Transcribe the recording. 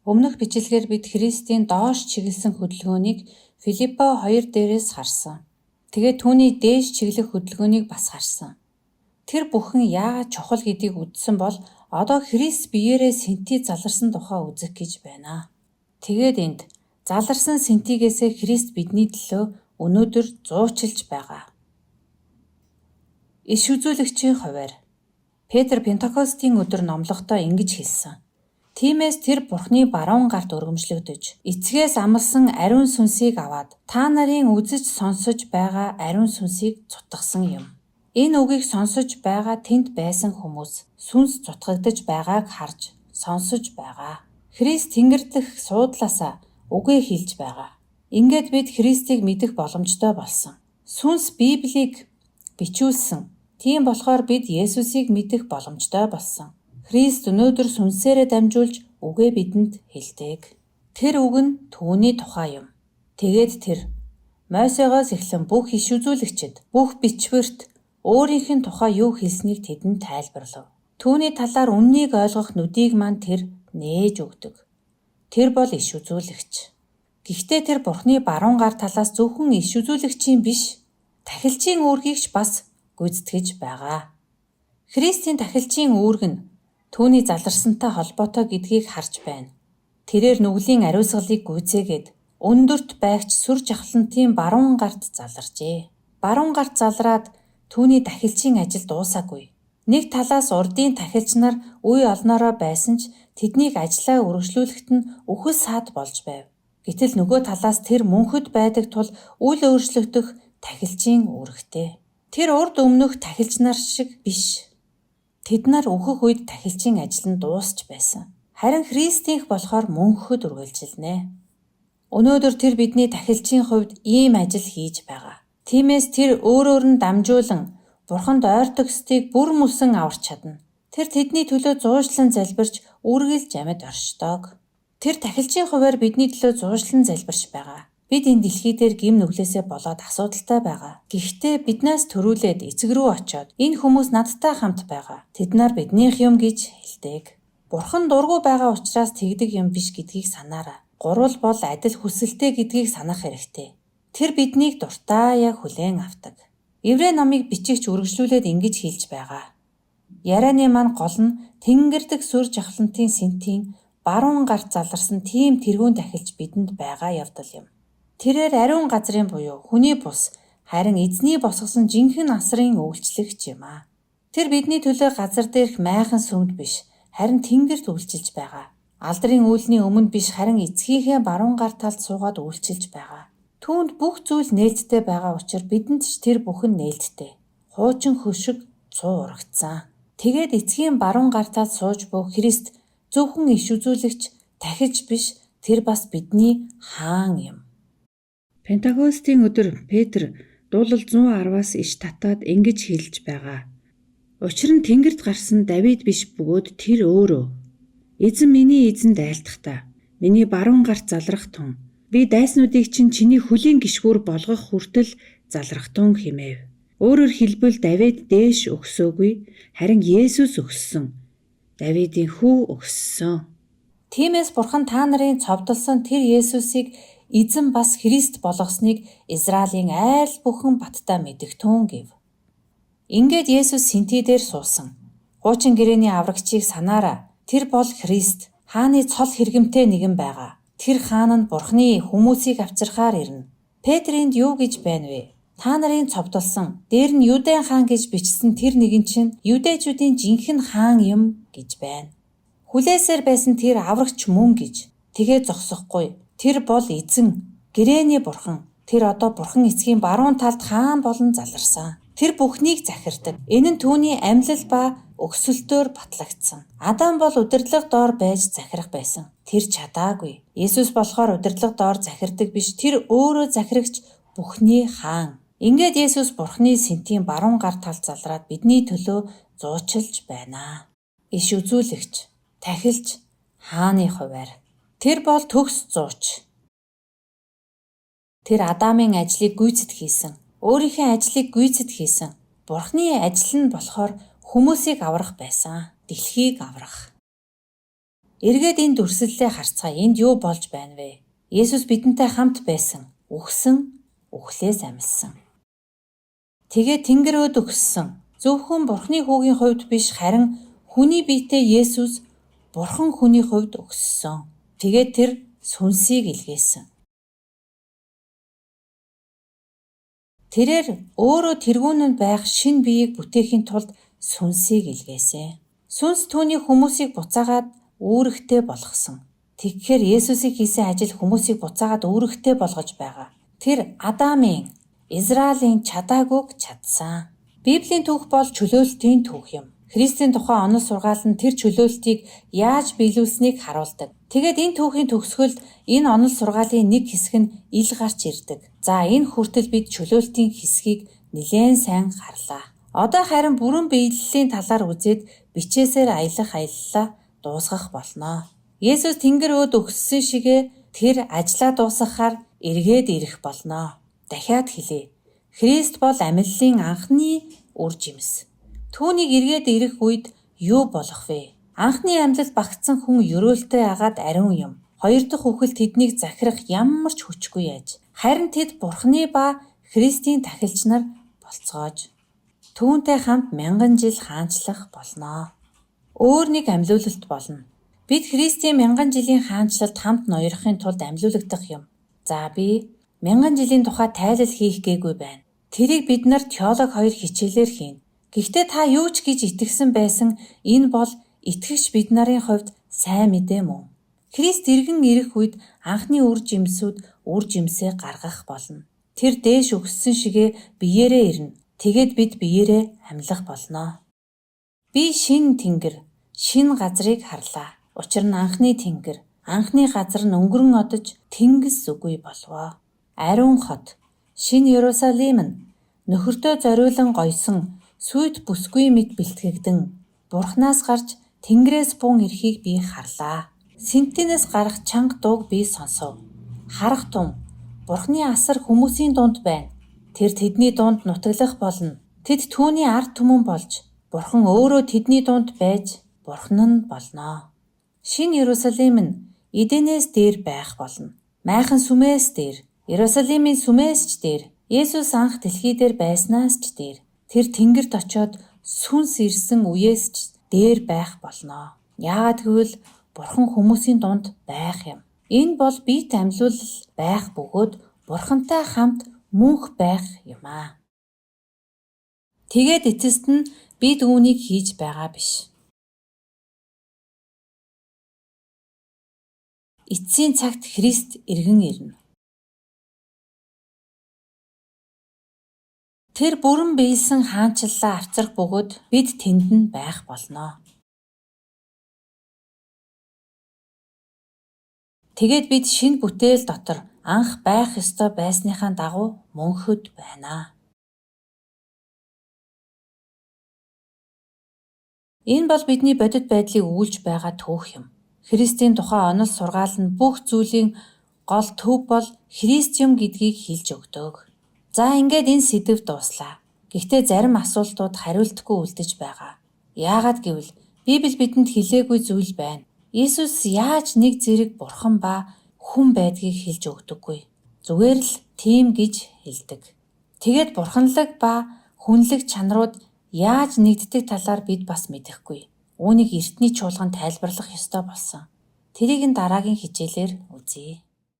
Өмнөх бичлэгээр бид Христийн доош чиглэсэн хөдөлгөөнийг Филиппо 2 дээрээс харсан. Тэгээд түүний дээш чиглэх хөдөлгөөнийг бас харсан. Тэр бүхэн яагаад чухал гэдгийг үзсэн бол одоо Христ биеэрээ сэнтий заларсан тухай үзэх гэж байна. Тэгээд энд заларсан сэнтигээсээ Христ бидний төлөө өнөөдөр зуучилж байгаа. Иш үзүүлэгчийн хувьар Петр Пентекостийн өдөр номлохдоо ингэж хэлсэн. Тиймээс тэр Бурхны баруун гарт өргөмжлөгдөж, эцгээс амласан ариун сүнсийг аваад та нарын үзэж сонсож байгаа ариун сүнсийг цутгасан юм. Энэ үгийг сонсож байгаа тэнд байсан хүмүүс сүнс цутгагдж байгааг харж, сонсож байгаа. Христ тэнгэр дэх суудлаасаа үгээ хэлж байгаа. Ингээд бид Христийг мэдэх боломжтой болсон. Сүнс Библийг бичүүлсэн. Тийм болохоор бид Есүсийг мэдэх боломжтой болсон. Христ өнөөдөр сүнсээрээ дамжуулж үгээ бидэнд хэлдэг. Тэр үг нь түүний тухай юм. Тэгээд тэр Мойсегоос эхлэн бүх иш үзүүлэгчид, бүх бичвэрт өөрийнх нь тухай юу хэлснийг тэдэнд тайлбарлав. Түүний талаар үннийг ойлгох нүдийг маань тэр нээж өгдөг. Тэр бол иш үзүүлэгч. Гэхдээ тэр Бурхны баруун гар талаас зөвхөн иш үзүүлэгчийн биш, тахилчийн үүргийг ч бас гүйцэтгэж байгаа. Христийн тахилчийн үүрэг нь түүний заларсантай холбоотой гэдгийг харж байна. Тэрээр нүглийн ариусгалыг гүйцээгээд өндөрт байгч сүр жавхлантын баруун гарт заларжээ. Баруун гарт залраад түүний тахилчийн ажил дуусаагүй. Нэг талаас урдын тахилч нар үе олноороо байсан ч тэднийг ажлаа үргэлжлүүлэхэд нь үхэл саад болж байв. Гэтэл нөгөө талаас тэр мөнхөд байдаг тул үл өөрчлөгдөх тахилчийн үүрэгтэй. Тэр урд өмнөх тахилч нар шиг биш. Тэд нар өөхөх үед тахилчийн ажил нь дуусч байсан. Харин Христийнх болохоор мөнхөд үргэлжилнэ. Өнөөдөр тэр бидний тахилчийн хувьд ийм ажил хийж байгаа. Тиймээс тэр өөрөөр нь дамжуулан Бурханд ойртог ёстыг бүр мөсөн аварч чадна. Тэр тэдний төлөө зуушлан залбирч үргэлж амьд оршдог. Тэр тахилчийн хувьар бидний төлөө зуушлан залбирч байгаа. Бид энэ дэлхий дээр гим нүглээсээ болоод асуудалтай байгаа. Гэхдээ биднээс төрүүлээд эцэг рүү очиод энэ хүмүүс надтай хамт байгаа. Тэд нар биднийх юм гэж хэлдэг. Бурхан дургүй байгаа учраас тэгдэг юм биш гэдгийг санаарай. Гурвал бол адил хүсэлтэй гэдгийг санах хэрэгтэй. Тэр биднийг дуртаяа хүлээн авдаг. Еврей номыг бичигч үргэлжлүүлээд ингэж хэлж байгаа. Ярианы маань гол нь тэнгэрдэг сүр жавхлантын сэнтийн баруун гарт заларсан тийм тэргүүн тахилч бидэнд байгаа явдал юм. Тэрээр ариун газрын буюу хүний бус харин эзний босгосон жинхэнэ асрын үйлчлэгч юм аа. Тэр бидний төлөө газар дээрх майхан сүмд биш, харин тэнгэрт үйлчилж байгаа. Алдрын үйлний өмнө биш, харин эцгийнхээ баруун гар талд суугаад үйлчилж байгаа. Түүнд бүх зүйл нээлттэй байгаа учраас бидэнд ч тэр бүхэн нээлттэй. Хуучин хөшиг цуу урагдсан. Тэгээд эцгийн баруун гар талд сууж буй Христ зөвхөн иш үзүүлэгч, тахилч биш, тэр бас бидний хаан юм. Пентекостийн өдөр Петр дуулал 110-аас иш татаад ингэж хэлж байгаа. Учир нь тэнгэрт гарсан Давид биш бөгөөд тэр өөрөө. Эзэн миний эзэнд айлтгахдаа миний баруун гарт залрах тун. Би дайснуудыг чинь чиний хөлийн гишгүүр болгох хүртэл залрах тун хэмээв. Өөрөөр хэлбэл Давид дээш өгсөөгүй, харин Есүс өгсөн. Давидын хүү өгсөн. Тиймээс Бурхан та нарын цовдлсон тэр Есүсийг эзэн бас Христ болгосныг Израилийн айл бүхэн баттай мэдэгтэн гэв. Ингээд Есүс сэнтий дээр суусан. Хуучин гэрээний аврагчийг санаарай. Тэр бол Христ. Хааны цол хэрэгмтэй нэгэн байгаа. Тэр хаан нь Бурхны хүмүүсийг авчрахаар ирнэ. Петринд юу гэж байна вэ? Та нарын цовдлсон, дээр нь Юдэн хаан гэж бичсэн тэр нэгэн чинь Юдэчүүдийн жинхэнэ хаан юм гэж байна. Хүлээсээр байсан тэр аврагч мөн гэж. Тэгээ зогсохгүй. Тэр бол эзэн, гэрээний бурхан. Тэр одоо бурхан эцгийн баруун талд хаан болон заларсан. Тэр бүхнийг захирдаг. Энэ нь түүний амьлал ба өгсөлтөөр батлагдсан. Адам бол удирдлага доор байж захирах байсан. Тэр чадаагүй. Есүс болохоор удирдлага доор захирдаг биш. Тэр өөрөө захирагч бүхний хаан. Ингээд Есүс Бурхны сэнтийн баруун гар талд залраад бидний төлөө зуучилж байна. Иш үзүүлэгч, тахилч, хааны хувьар. Тэр бол төгс зууч. Тэр Адамын ажлыг гүйцэд хийсэн. Өөрийнхөө ажлыг гүйцэд хийсэн. Бурхны ажил нь болохоор хүмүүсийг аврах байсан. Дэлхийг аврах. Эргээд энэ дүрслэлээ харцгаая. Энд юу болж байна вэ? Есүс бидэнтэй хамт байсан. Үхсэн, үхлээс амьдсан. Тэгээд Тэнгэрөөд өгсөн. Зөвхөн Бурхны хүүгийн хувьд биш, харин хүний биетэй Есүс Бурхан хүний хувьд өгсөн. Тэгээд тэр сүнсийг илгээсэн. Тэрээр өөрөө тэргүүнд байх шинэ биеийг бүтээхийн тулд сүнсийг илгээсэн. Сүнс түүний хүмүүсийг буцаагаад үүрэгтэй болгосон. Тэгэхээр Есүсийг хийсэн ажил хүмүүсийг буцаагаад үүрэгтэй болгож байгаа. Тэр Адамын, Израилийн чадаагүйг чадсан. Библийн түүх бол чөлөөлтийн түүх юм. Христийн тухай онол сургаал нь тэр чөлөөлтийг яаж биелүүлсэнийг харуулдаг. Тэгээд энэ түүхийн төгсгөлд энэ онол сургаалын нэг хэсэг нь ил гарч ирдэг. За энэ хүртэл бид чөлөөлтийн хэсгийг нэлээд сайн харлаа. Одоо харин бүрэн биеллийн талаар үзээд бичээсээр аяллаа дуусгах болно. Есүс Тэнгэр өөд өгсөн шигээ тэр ажлаа дуусгахаар эргээд ирэх болно. Дахиад хэлье. Христ бол амьдлын анхны үр жимс. Түүнийг эргээд ирэх үед юу болох вэ? Анхны амьлал багтсан хүн ерөөлтэй агаад ариун юм. Хоёр дахь үхэл тэднийг захирах ямар ч хүчгүй яаж. Харин тэд Бурхны ба Христийн тахилч нар болцоож түүнтэй хамт 1000 жил хаанчлах болно. Өөр нэг амьлуулалт болно. Бид Христийн 1000 жилийн хаанчлалд хамт ноёрхын тулд амьлуулагдах юм. За би 1000 жилийн тухай тайлал хийх гээгүй байна. Тэрийг бид нар теолог 2 хичээлээр хийнэ. Гэхдээ та юу ч гэж итгэсэн байсан энэ бол итгэгч бид нарын хувьд сайн мэдээ мөн. Христ иргэн ирэх үед анхны үр жимсээ гаргах болно. Тэр дээш өгсөн шигээ биеэрээ ирнэ. Тэгээд бид биеэрээ амьлах болно. Би шинэ тэнгэр, шинэ газрыг харлаа. Учир нь анхны тэнгэр, анхны газар нь өнгөрөн одож тэнгис үгүй болвоо. Ариун хот, шинэ Иерусалим нь нөхөртөө зориулан гойсон сүйт бүсгүй мэд бэлтгэгдэн Бурханаас гарч Тэнгэрээс бун эрхийг би харлаа. Синтинээс гарах чанга дууг би сонсов. Харах тун Бурханы асар хүмүүсийн дунд байна. Тэр тэдний дунд нутаглах болно. Тэд түүний ард түмэн болж Бурхан өөрөө тэдний дунд байж Бурхан нь болно. Шинэ Иерусалим нь Эденээс дээр байх болно. Майхан сүмээс дээр, Иерусалимийн сүмээс ч дээр, Есүс анх дэлхий дээр байснаас ч дээр, тэр тэнгэрт очиод сүнс ирсэн үеэс ч дээр байх болно. Яагаад гэвэл Бурхан хүмүүсийн дунд байх юм. Энэ бол биет амьлуулал байх бөгөөд Бурхантай хамт мөнх байх юм аа. Тэгээд эцэст нь бид үүнийг хийж байгаа биш. Эцсийн цагт Христ иргэн ирнэ. Тэр бүрэн биелсэн хаанчлалаа авчрах бөгөөд бид тэнд нь байх болно. Тэгээд бид шинэ бүтээл дотор анх байх ёстой байсныхаа дагуу мөнхөд байна. Энэ бол бидний бодит байдлыг өгүүлж байгаа түүх юм. Христийн тухай онол сургаал нь бүх зүйлийн гол төв бол Христ юм гэдгийг хэлж өгдөг. За ингээд энэ сэдв дууслаа. Гэхдээ зарим асуултууд хариултгүй үлдэж байгаа. Яагаад гэвэл Библи бидэнд хэлээгүй зүйл байна. Есүс яаж нэг зэрэг Бурхан ба хүн байдгийг хэлж өгдөггүй. Зүгээр л тийм гэж хэлдэг. Тэгээд бурханлаг ба хүнлэг чанарууд яаж нэгддэг талаар бид бас мэдэхгүй. Үүнийг эртний чуулган тайлбарлах ёстой болсон. Тэрийг дараагийн хичээлээр үзье.